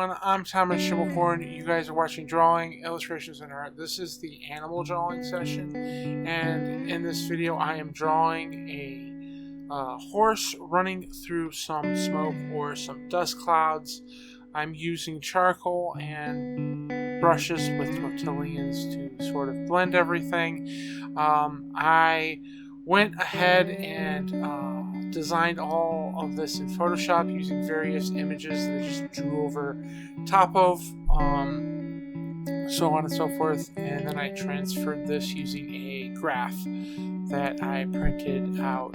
everyone, I'm Thomas Schimmelkorn. You guys are watching Drawing, Illustrations, and Art. This is the animal drawing session, and in this video I am drawing a horse running through some smoke or some dust clouds. I'm using charcoal and brushes with tortillions to sort of blend everything. I went ahead and designed all of this in Photoshop using various images that I just drew over top of, so on and so forth, and then I transferred this using a graph that I printed out,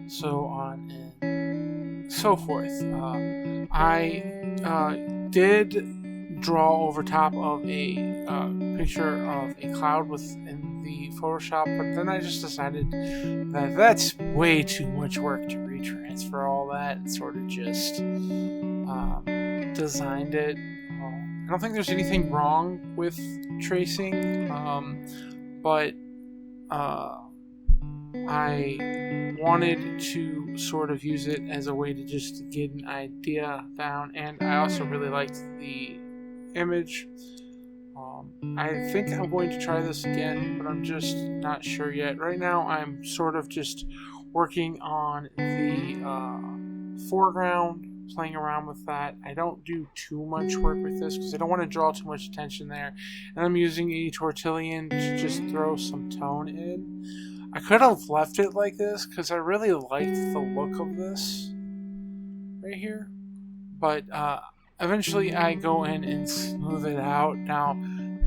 so on and so forth. I did draw over top of a picture of a cloud within the Photoshop, but then I just decided that that's way too much work to retransfer all that, and sort of just designed it. I don't think there's anything wrong with tracing, but I wanted to sort of use it as a way to just get an idea down, and I also really liked the image. I think I'm going to try this again, but I'm just not sure yet. Right now I'm sort of just working on the foreground, playing around with that. I don't do too much work with this because I don't want to draw too much attention there, and I'm using a tortillion to just throw some tone in. I could have left it like this because I really liked the look of this right here, but eventually I go in and smooth it out. Now,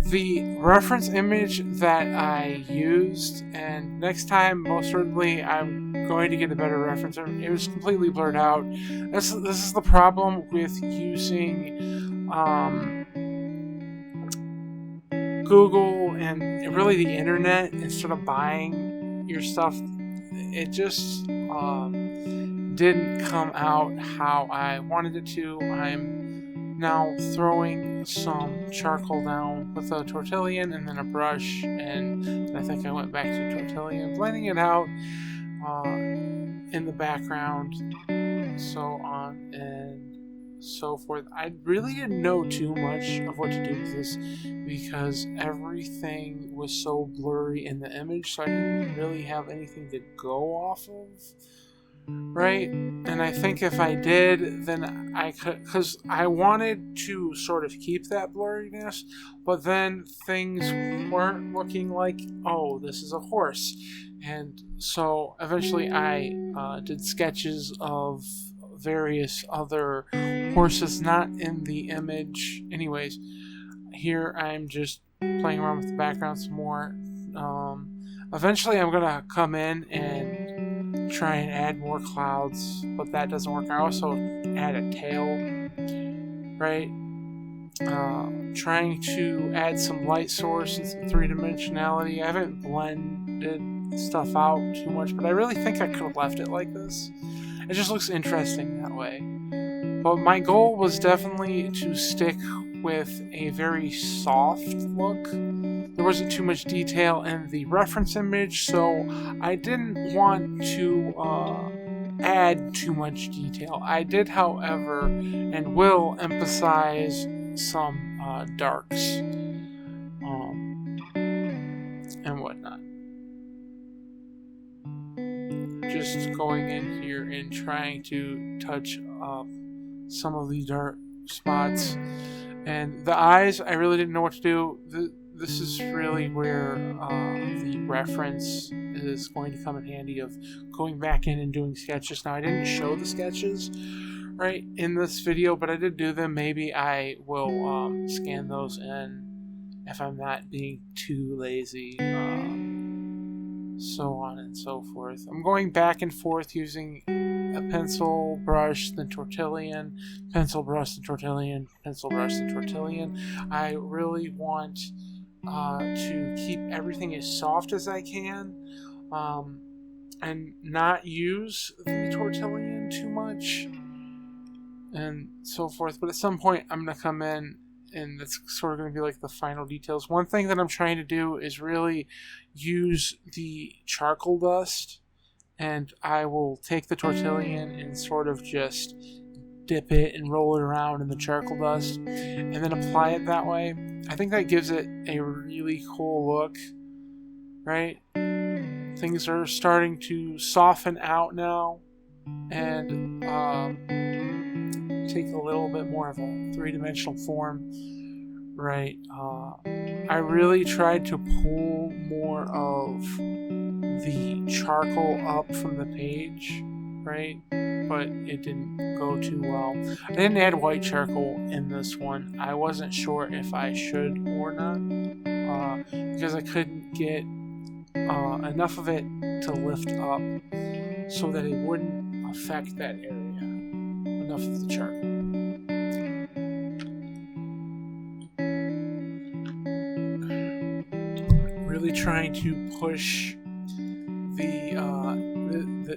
the reference image that I used, and next time most certainly I'm going to get a better reference. It was completely blurred out. This is the problem with using Google and really the internet instead of buying your stuff. It just didn't come out how I wanted it to. I'm now throwing some charcoal down with a tortillion and then a brush, and I think I went back to tortillion, blending it out in the background, so on and so forth. I really didn't know too much of what to do with this because everything was so blurry in the image, so I didn't really have anything to go off of. Right? And I think if I did, then I could, because I wanted to sort of keep that blurriness, but then things weren't looking like, oh, this is a horse. And so eventually I did sketches of various other horses not in the image. Anyways, here I'm just playing around with the background some more. Eventually I'm going to come in and try and add more clouds, but that doesn't work. I also add a tail, right? Trying to add some light source and some three-dimensionality. I haven't blended stuff out too much, but I really think I could have left it like this. It just looks interesting that way. But my goal was definitely to stick with a very soft look. There wasn't too much detail in the reference image, so I didn't want to add too much detail. I did, however, and will emphasize some darks and whatnot. Just going in here and trying to touch up some of the dark spots. And the eyes, I really didn't know what to do. This is really where the reference is going to come in handy of going back in and doing sketches. Now, I didn't show the sketches right in this video, but I did do them. Maybe I will scan those in if I'm not being too lazy, so on and so forth. I'm going back and forth using a pencil, brush, then tortillion, pencil, brush, then tortillion, pencil, brush, then tortillion. I really want to keep everything as soft as I can, and not use the tortillion too much, and so forth. But at some point, I'm going to come in, and that's sort of going to be like the final details. One thing that I'm trying to do is really use the charcoal dust, and I will take the tortillion and sort of just dip it and roll it around in the charcoal dust and then apply it that way. I think that gives it a really cool look, right? Things are starting to soften out now and take a little bit more of a three-dimensional form, right? I really tried to pull more of the charcoal up from the page, right? But it didn't go too well. I didn't add white charcoal in this one. I wasn't sure if I should or not, because I couldn't get enough of it to lift up so that it wouldn't affect that area. Enough of the charcoal. Really trying to push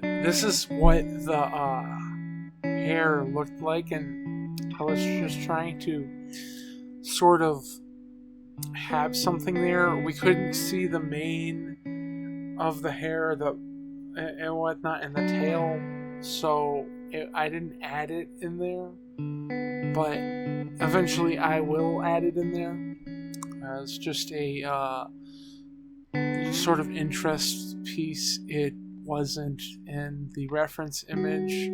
this is what the hair looked like, and I was just trying to sort of have something there. We couldn't see the mane of the hair and whatnot and the tail, so I didn't add it in there, but eventually I will add it in there as just a sort of interest piece. It wasn't in the reference image,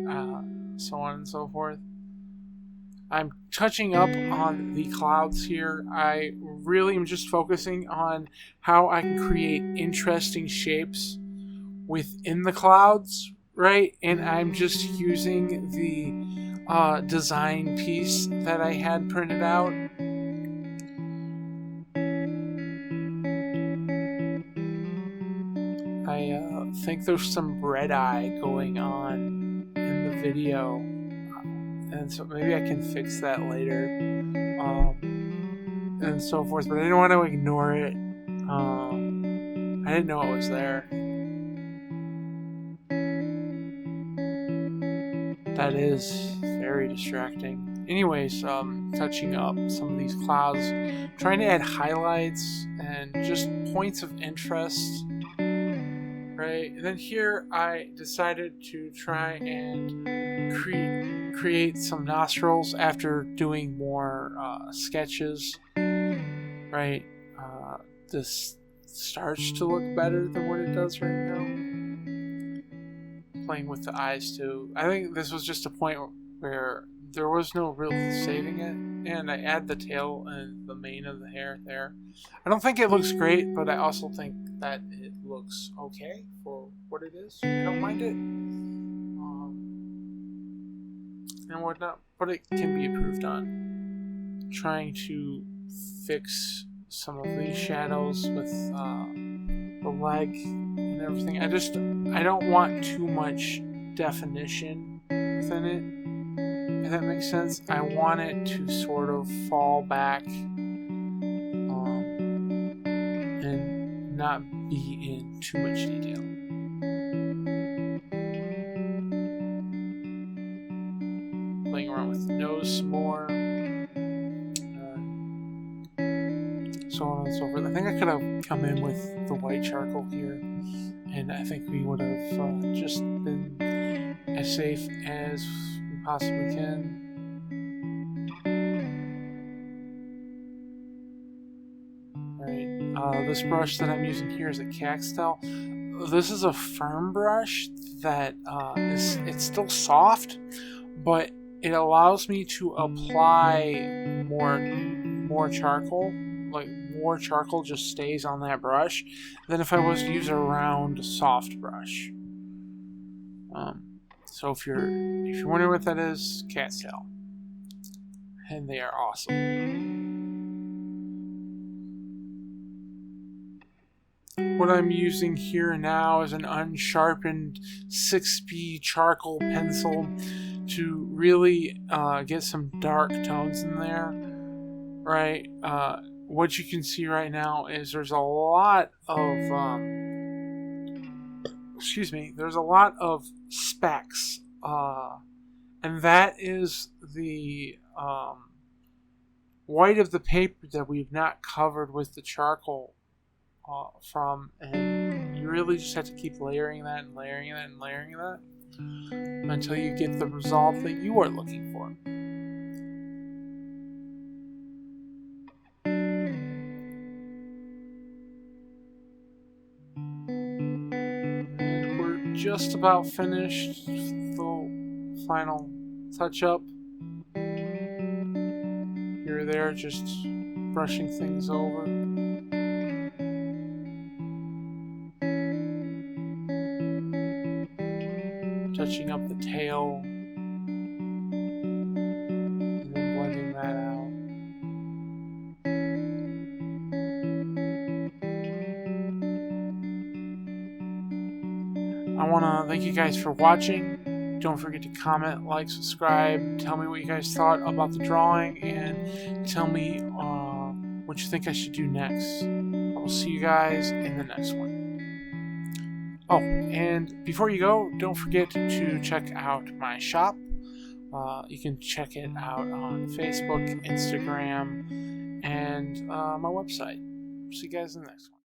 so on and so forth. I'm touching up on the clouds here. I really am just focusing on how I can create interesting shapes within the clouds, right? And I'm just using the design piece that I had printed out. I think there's some red eye going on in the video, and so maybe I can fix that later, and so forth, but I didn't want to ignore it. I didn't know it was there. That is very distracting. Anyways, touching up some of these clouds, trying to add highlights and just points of interest. Right, and then here I decided to try and create some nostrils after doing more sketches. Right, this starts to look better than what it does right now. Playing with the eyes too. I think this was just a point where there was no real saving it, and I add the tail and the mane of the hair there. I don't think it looks great, but I also think that it looks okay for what it is. I don't mind it, and whatnot, but it can be improved on. Trying to fix some of these shadows with the leg and everything. I don't want too much definition within it, if that makes sense. I want it to sort of fall back and not be in too much detail. Playing around with the nose some more, so on and so forth. I think I could have come in with the white charcoal here, and I think we would have just been as safe as we possibly can. This brush that I'm using here is a Caxtel. This is a firm brush that it's still soft, but it allows me to apply more charcoal. Like, more charcoal just stays on that brush than if I was to use a round soft brush. So if you're wondering what that is, Caxtel, and they are awesome. What I'm using here now is an unsharpened 6B charcoal pencil to really get some dark tones in there, right? What you can see right now is there's a lot of there's a lot of specks, and that is the white of the paper that we've not covered with the charcoal from, and you really just have to keep layering that and layering that and layering that. until you get the result that you are looking for. And we're just about finished. The final touch-up. You're there just brushing things over. Touching up the tail. And then blending that out. I want to thank you guys for watching. Don't forget to comment, like, subscribe. Tell me what you guys thought about the drawing, and tell me what you think I should do next. I will see you guys in the next one. Oh, and before you go, don't forget to check out my shop. You can check it out on Facebook, Instagram, and my website. See you guys in the next one.